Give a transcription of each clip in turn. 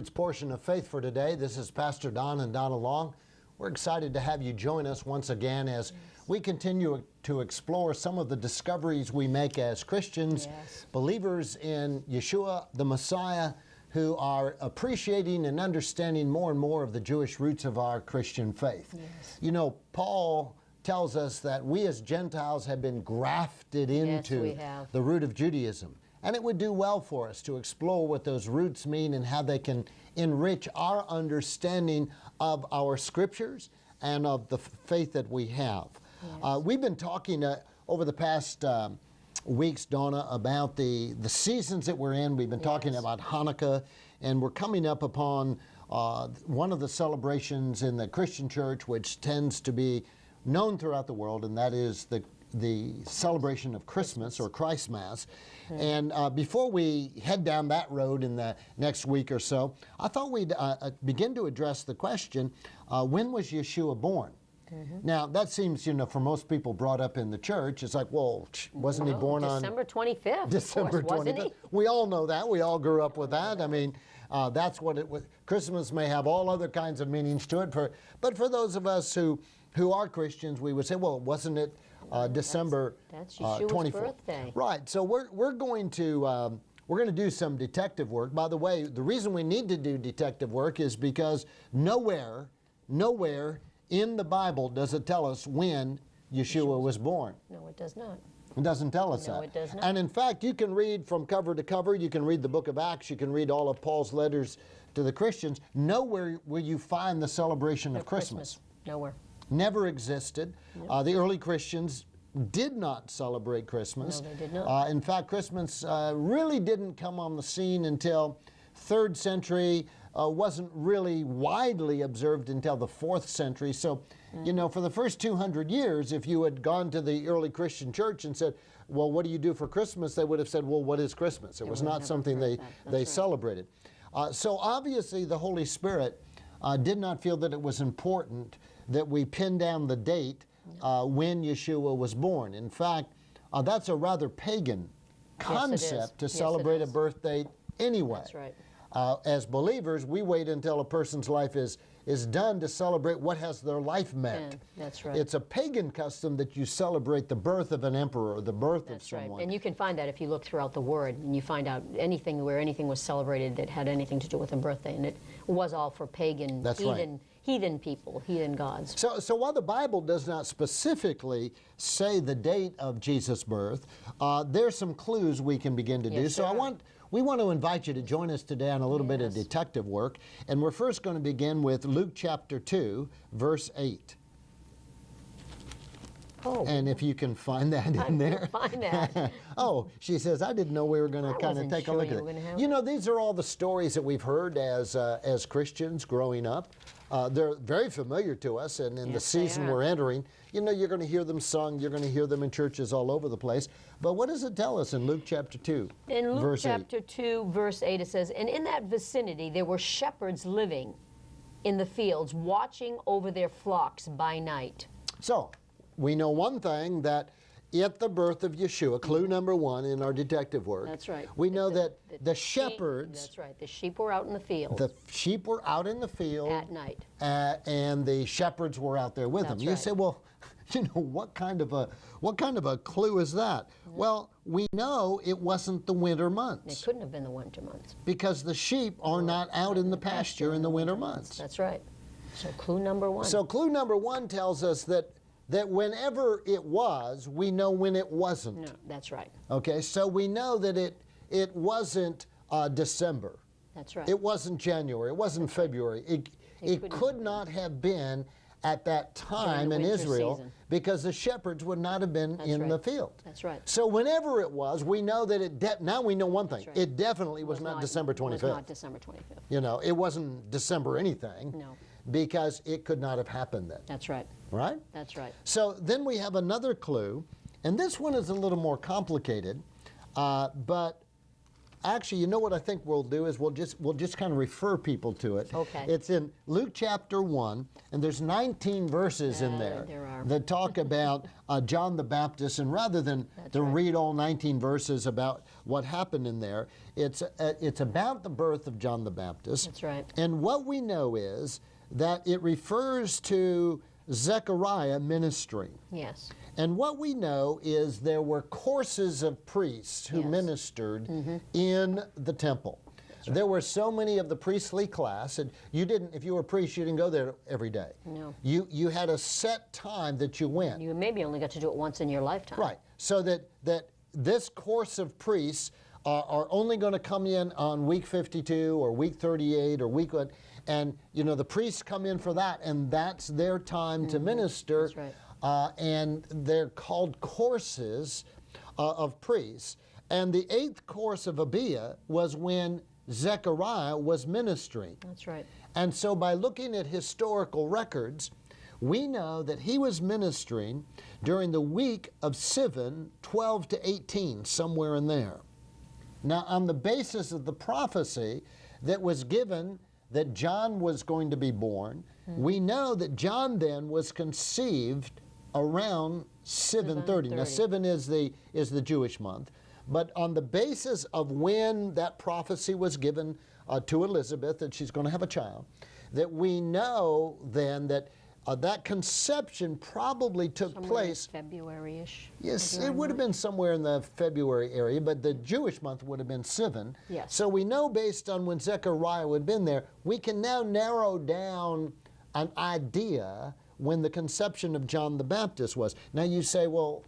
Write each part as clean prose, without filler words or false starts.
Portion of Faith for today. This is Pastor Don and Donna Long. We're excited to have you join us once again as we continue to explore some of the discoveries we make as Christians, believers in Yeshua, the Messiah, who are appreciating and understanding more and more of the Jewish roots of our Christian faith. You know, Paul tells us that we as Gentiles have been grafted into the root of Judaism. And it would do well for us to explore what those roots mean and how they can enrich our understanding of our scriptures and of the faith that we have. We've been talking over the past weeks, Donna, about the seasons that we're in. We've been talking about Hanukkah, and we're coming up upon one of the celebrations in the Christian church, which tends to be known throughout the world, and that is the celebration of Christmas or Christ Mass. And before we head down that road in the next week or so, I thought we'd begin to address the question, when was Yeshua born? Now, that seems, for most people brought up in the church, it's like, well, wasn't he born on December 25th? December 25th. Wasn't he? We all know that. We all grew up with that. I mean, that's what it was. Christmas may have all other kinds of meanings to it, but for those of us who are Christians, we would say, well, wasn't it December 24th? That's Yeshua's birthday. Right. So we're going to do some detective work. By the way, the reason we need to do detective work is because nowhere in the Bible does it tell us when Yeshua was born. No, it does not. It doesn't tell us that. No, it does not. And in fact, you can read from cover to cover. You can read the book of Acts. You can read all of Paul's letters to the Christians. Nowhere will you find the celebration of Christmas. Nowhere. Never existed. No. The early Christians did not celebrate Christmas. No, they did not. In fact, Christmas really didn't come on the scene until 3rd century, wasn't really widely observed until the 4th century. So, for the first 200 years, if you had gone to the early Christian church and said, well, what do you do for Christmas? They would have said, well, what is Christmas? It was not something they celebrated. So obviously the Holy Spirit did not feel that it was important that we pin down the date when Yeshua was born. In fact, that's a rather pagan concept to celebrate a birth date anyway. That's right. As believers, we wait until a person's life is done to celebrate what has their life meant. That's right. It's a pagan custom that you celebrate the birth of an emperor or the birth of someone. That's right. And you can find that if you look throughout the Word, and you find out anything where anything was celebrated that had anything to do with a birthday, and it was all for pagan, heathen people, heathen gods. So while the Bible does not specifically say the date of Jesus' birth, there's some clues we can begin to do. So we want to invite you to join us today on a little bit of detective work. And we're first going to begin with Luke chapter 2, verse 8. Oh. And if you can find that in there. Find that. Oh, she says, I didn't know we were going to kind of take a look at it. These are all the stories that we've heard as Christians growing up. They're very familiar to us, and in the season we're entering, you're going to hear them sung, you're going to hear them in churches all over the place. But what does it tell us in Luke chapter 2, in Luke verse chapter 2, verse 8, it says, and in that vicinity there were shepherds living in the fields, watching over their flocks by night. So, we know one thing, that at the birth of Yeshua, clue number 1 in our detective work. That's right. We know that the shepherds... That's right. The sheep were out in the field. The sheep were out in the field. At night. And the shepherds were out there with them. You say, well, what kind of a clue is that? Well, we know it wasn't the winter months. It couldn't have been the winter months. Because the sheep are not out in the pasture in the winter months. That's right. So clue number 1. So clue number 1 tells us that whenever it was, we know when it wasn't. No, that's right. Okay, so we know that it wasn't December. That's right. It wasn't January. It wasn't February. It could not have been at that time in Israel because the shepherds would not have been in the field. That's right. So whenever it was, we know that now we know one thing. Right. It definitely was not December 25th. It was not December 25th. It wasn't December anything. No. Because it could not have happened then. That's right. Right? That's right. So then we have another clue, and this one is a little more complicated, but actually, you know what I think we'll do is we'll just kind of refer people to it. Okay. It's in Luke chapter 1, and there's 19 verses in there that talk about John the Baptist, and rather than read all 19 verses about what happened in there, it's about the birth of John the Baptist. That's right. And what we know is that it refers to Zechariah ministering. Yes. And what we know is there were courses of priests who ministered in the temple. Right. There were so many of the priestly class, and if you were a priest, you didn't go there every day. No. You had a set time that you went. You maybe only got to do it once in your lifetime. Right. So that this course of priests are only going to come in on week 52 or week 38 or week what, and the priests come in for that, and that's their time to minister. That's right. And they're called courses of priests. And the 8th course of Abia was when Zechariah was ministering. That's right. And so by looking at historical records, we know that he was ministering during the week of Sivan, 12 to 18, somewhere in there. Now, on the basis of the prophecy that was given that John was going to be born, we know that John then was conceived around Sivan 30. Now, Sivan is the Jewish month, but on the basis of when that prophecy was given to Elizabeth that she's going to have a child, that we know then that that conception probably took place February-ish. Yes, it would have been somewhere in the February area, but the Jewish month would have been Sivan. Yes. So we know based on when Zechariah would have been there, we can now narrow down an idea when the conception of John the Baptist was. Now you say, well,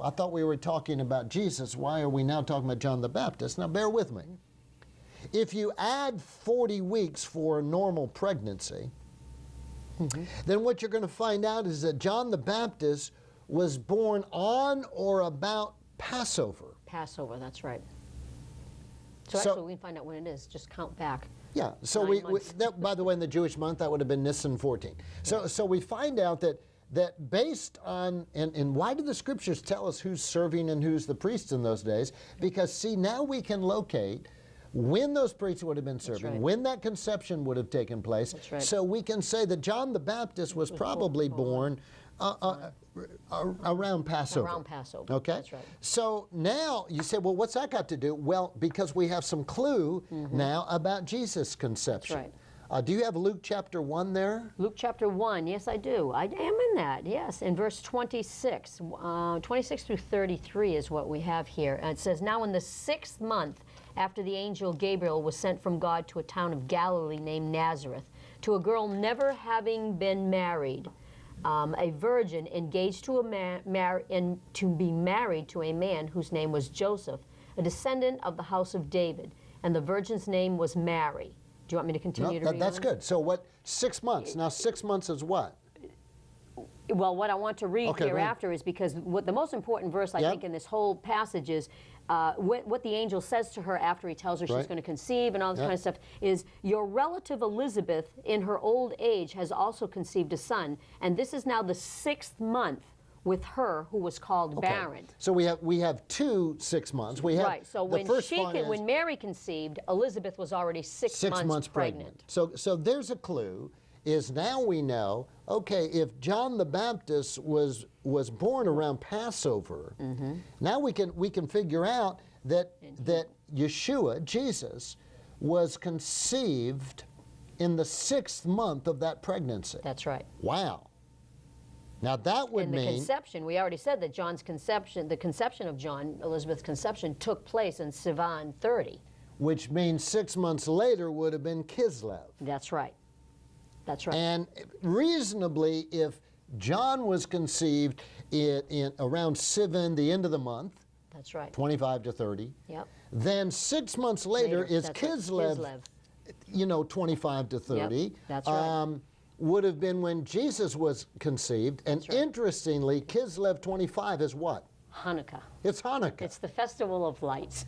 I thought we were talking about Jesus. Why are we now talking about John the Baptist? Now bear with me. If you add 40 weeks for a normal pregnancy, then what you're going to find out is that John the Baptist was born on or about Passover. Passover, that's right. So actually, we can find out when it is. Just count back. Yeah. So by the way, in the Jewish month, that would have been Nisan 14. So we find out that based on, and why do the scriptures tell us who's serving and who's the priests in those days? Because see, now we can locate when those priests would have been serving, when that conception would have taken place. Right. So we can say that John the Baptist was probably born around Passover. Around Passover. Okay. That's right. So now you say, well, what's that got to do? Well, because we have some clue now about Jesus' conception. That's right. Do you have Luke chapter 1 there? Luke chapter 1, yes, I do. I am in that, yes. In verse 26, 26 through 33 is what we have here. And it says, now in the 6th month after the angel Gabriel was sent from God to a town of Galilee named Nazareth, to a girl never having been married, a virgin engaged to to be married to a man whose name was Joseph, a descendant of the house of David, and the virgin's name was Mary. Do you want me to continue to read That's on? good. So what, 6 months? Now 6 months is what? Well, what I want to read hereafter is because what the most important verse, I think, in this whole passage is what the angel says to her after he tells her she's going to conceive and all this kind of stuff is, your relative Elizabeth in her old age has also conceived a son, and this is now the 6th month with her who was called barren. So we have 2 6 months. We have So when Mary conceived, Elizabeth was already 6 months pregnant. So there's a clue. Is now we know, okay, if John the Baptist was born around Passover, now we can figure out that Yeshua, Jesus, was conceived in the 6th month of that pregnancy. That's right. Wow. Now that would mean... And the conception, we already said that John's conception, the conception of John, Elizabeth's conception, took place in Sivan 30. Which means 6 months later would have been Kislev. That's right. That's right. And reasonably, if John was conceived in around Sivan, the end of the month, that's right, 25 to 30, then 6 months later is Kislev, 25 to 30. Yep, that's right. Would have been when Jesus was conceived. And interestingly, Kislev 25 is what? Hanukkah. It's Hanukkah. It's the festival of lights.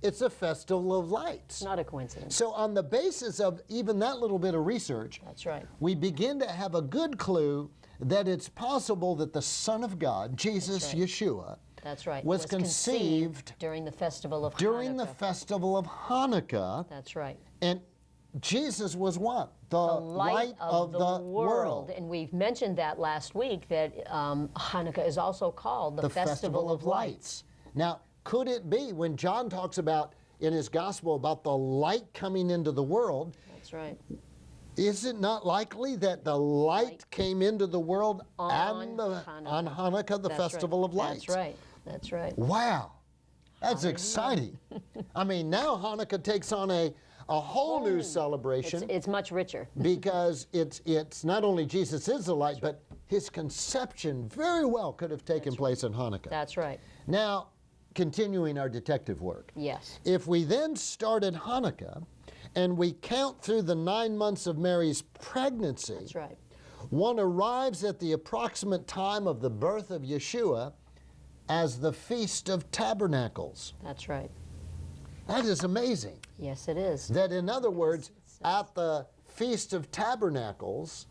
It's a festival of lights. Not a coincidence. So on the basis of even that little bit of research, that's right, we begin to have a good clue that it's possible that the Son of God, Jesus, Yeshua, That's right. was conceived during the festival of during the Hanukkah. festival of Hanukkah. That's right. And Jesus was what? The light of the world. And we've mentioned that last week, that Hanukkah is also called the Festival of Lights. Now, could it be when John talks about in his gospel about the light coming into the world, That's right. is it not likely that the light came into the world on Hanukkah, the Festival of Lights? That's right. That's right. Wow. That's exciting. I mean, now Hanukkah takes on a whole new celebration. It's much richer. Because it's not only Jesus is the light, but his conception very well could have taken place in Hanukkah. That's right. Now, continuing our detective work. Yes. If we then start at Hanukkah and we count through the 9 months of Mary's pregnancy, That's right. one arrives at the approximate time of the birth of Yeshua as the Feast of Tabernacles. That's right. That is amazing. Yes, it is. That, in other words, at the Feast of Tabernacles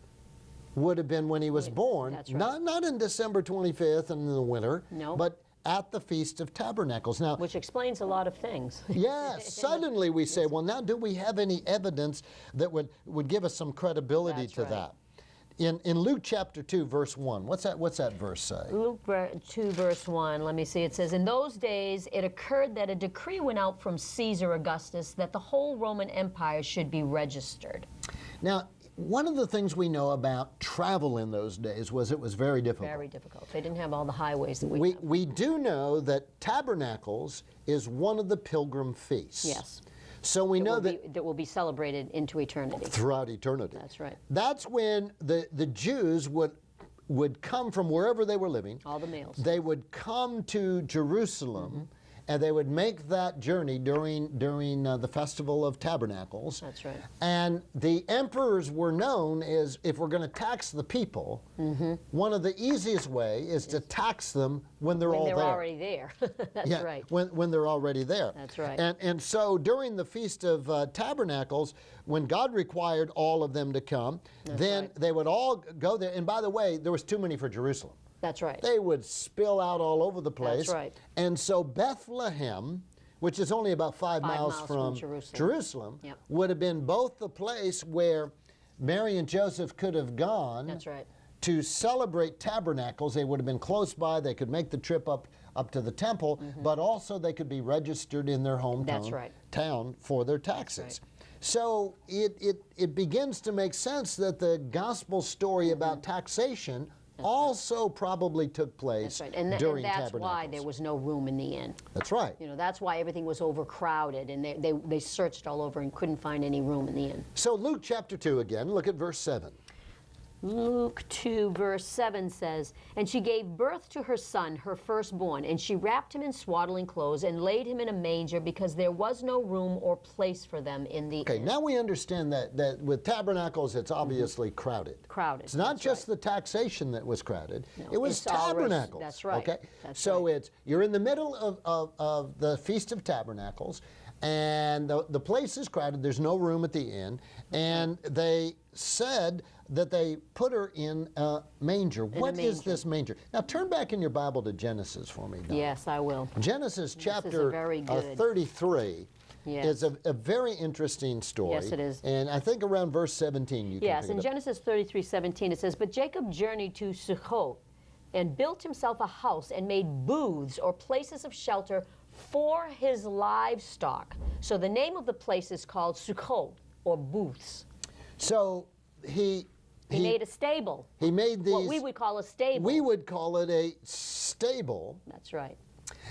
would have been when he was born, That's right. not in December 25th in the winter, No. but at the Feast of Tabernacles. Now, Which explains a lot of things. yes, suddenly we say, well, now do we have any evidence that would give us some credibility That's to right. that? In Luke chapter 2, verse 1, what's that verse say? Luke 2, verse 1, let me see. It says, "In those days it occurred that a decree went out from Caesar Augustus that the whole Roman Empire should be registered." Now, one of the things we know about travel in those days was it was very difficult. Very difficult. They didn't have all the highways that we have. We do know that Tabernacles is one of the pilgrim feasts. Yes. So we know that will be celebrated into eternity. throughout eternity. That's right. That's when the Jews would come from wherever they were living. All the males. They would come to Jerusalem, and they would make that journey during the Festival of Tabernacles. That's right. And the emperors were known as, if we're going to tax the people, one of the easiest way is to tax them when they're all When there. they're already there. That's right. When they're already there. That's right. And so during the Feast of Tabernacles, when God required all of them to come, then right. they would all go there. And by the way, there was too many for Jerusalem. That's right. They would spill out all over the place. That's right. And so Bethlehem, which is only about 5 miles from Jerusalem, Yep. would have been both the place where Mary and Joseph could have gone That's right. to celebrate Tabernacles. They would have been close by. They could make the trip up to the temple, but also they could be registered in their hometown That's right. town for their taxes. So it begins to make sense that the gospel story about taxation also probably took place That's right. And during that's Tabernacles. why there was no room in the inn. That's right. You know, that's why everything was overcrowded, and they searched all over and couldn't find any room in the inn. So Luke chapter 2 again, look at verse 7. Luke 2, verse 7 says, "And she gave birth to her son, her firstborn, and she wrapped him in swaddling clothes and laid him in a manger because there was no room or place for them in the Okay, inn." now we understand that with Tabernacles, it's obviously crowded. Crowded. It's not that's just right. the taxation that was crowded. No, it was it's already- Tabernacles. that's right. Okay, That's so right. you're in the middle of the Feast of Tabernacles, and the place is crowded. There's no room at the inn, and they said that they put her in a manger. What is manger. this manger? Now turn back in your Bible to Genesis for me, Don. Yes, I will. Genesis chapter very good. 33 Yes. is a very interesting story. Yes, it is. And I think around verse 17 you can Yes, pick in it up. Genesis 33:17 it says, "But Jacob journeyed to Sukkot and built himself a house and made booths or places of shelter for his livestock." So the name of the place is called Sukkot, or booths. So he made a stable. He made these. What we would call a stable. We would call it a stable. That's right.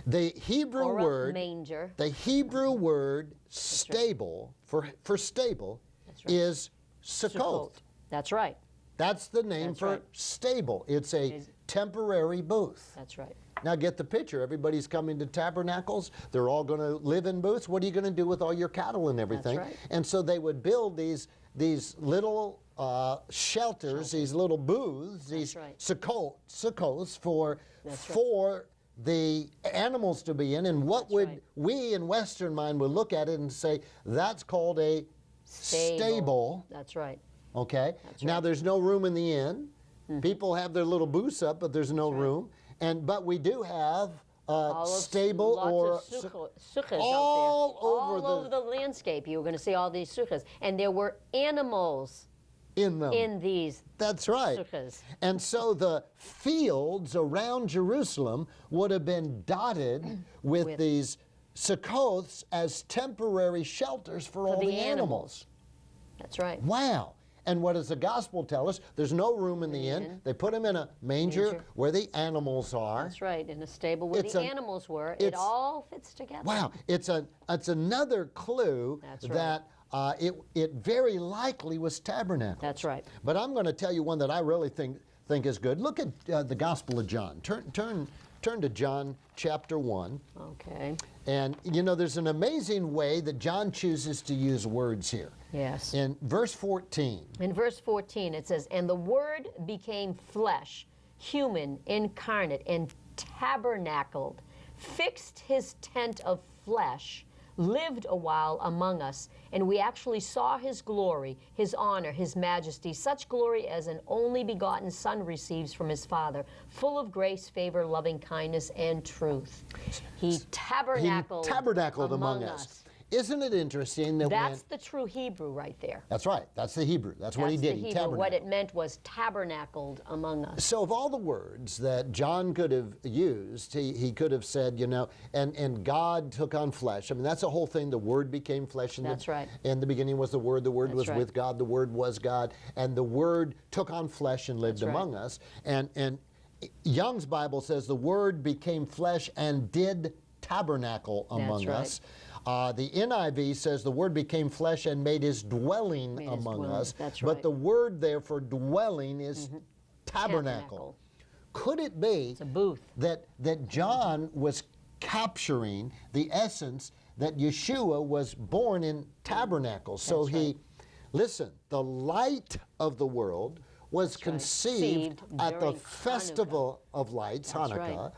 The Hebrew Or a word. manger. The Hebrew word stable for stable That's right. is Sukkot. That's right. That's the name That's for right. stable. It's a temporary booth. That's right. Now get the picture. Everybody's coming to Tabernacles. They're all going to live in booths. What are you going to do with all your cattle and everything? right. And so they would build these little shelters, these little booths, these right. sukkos for That's right. for the animals to be in. And what That's would right. we in Western mind would look at it and say that's called a stable. That's right. Okay. That's Now right. there's no room in the inn. People have their little booths up, but there's no room. But we do have stable or lots of sukkahs all out there. All over the landscape, you were going to see all these sukkahs. And there were animals in them. in these That's right. sukkahs. And so the fields around Jerusalem would have been dotted with these sukkoths as temporary shelters for all the animals. That's right. Wow. And what does the gospel tell us? There's no room in the inn. They put them in a manger where the animals are. That's right, in a stable where the animals were. It all fits together. Wow. It's another clue that it very likely was tabernacles. That's right. But I'm going to tell you one that I really think is good. Look at the Gospel of John. Turn to John chapter 1. Okay. And, you know, there's an amazing way that John chooses to use words here. Yes. In verse 14. In verse 14, it says, "And the Word became flesh, human, incarnate, and tabernacled, fixed his tent of flesh, lived a while among us, and we actually saw his glory, his honor, his majesty, such glory as an only begotten Son receives from his Father, full of grace, favor, loving kindness, and truth." He tabernacled among us. Isn't it interesting that that's the true Hebrew right there. That's right. That's the Hebrew. That's what he did. He tabernacled. What it meant was tabernacled among us. So of all the words that John could have used, he could have said, you know, and God took on flesh. I mean, that's the whole thing. The Word became flesh. That's right. In the beginning was the Word. The Word was right. with God. The Word was God. And the Word took on flesh and lived among us. And Young's Bible says the Word became flesh and did tabernacle among us. The NIV says the Word became flesh and made his dwelling among us. That's but the word there for dwelling is tabernacle. Could it be it's a booth. that John was capturing the essence that Yeshua was born in tabernacles? So listen, the light of the world was conceived at the Festival of Lights, Hanukkah,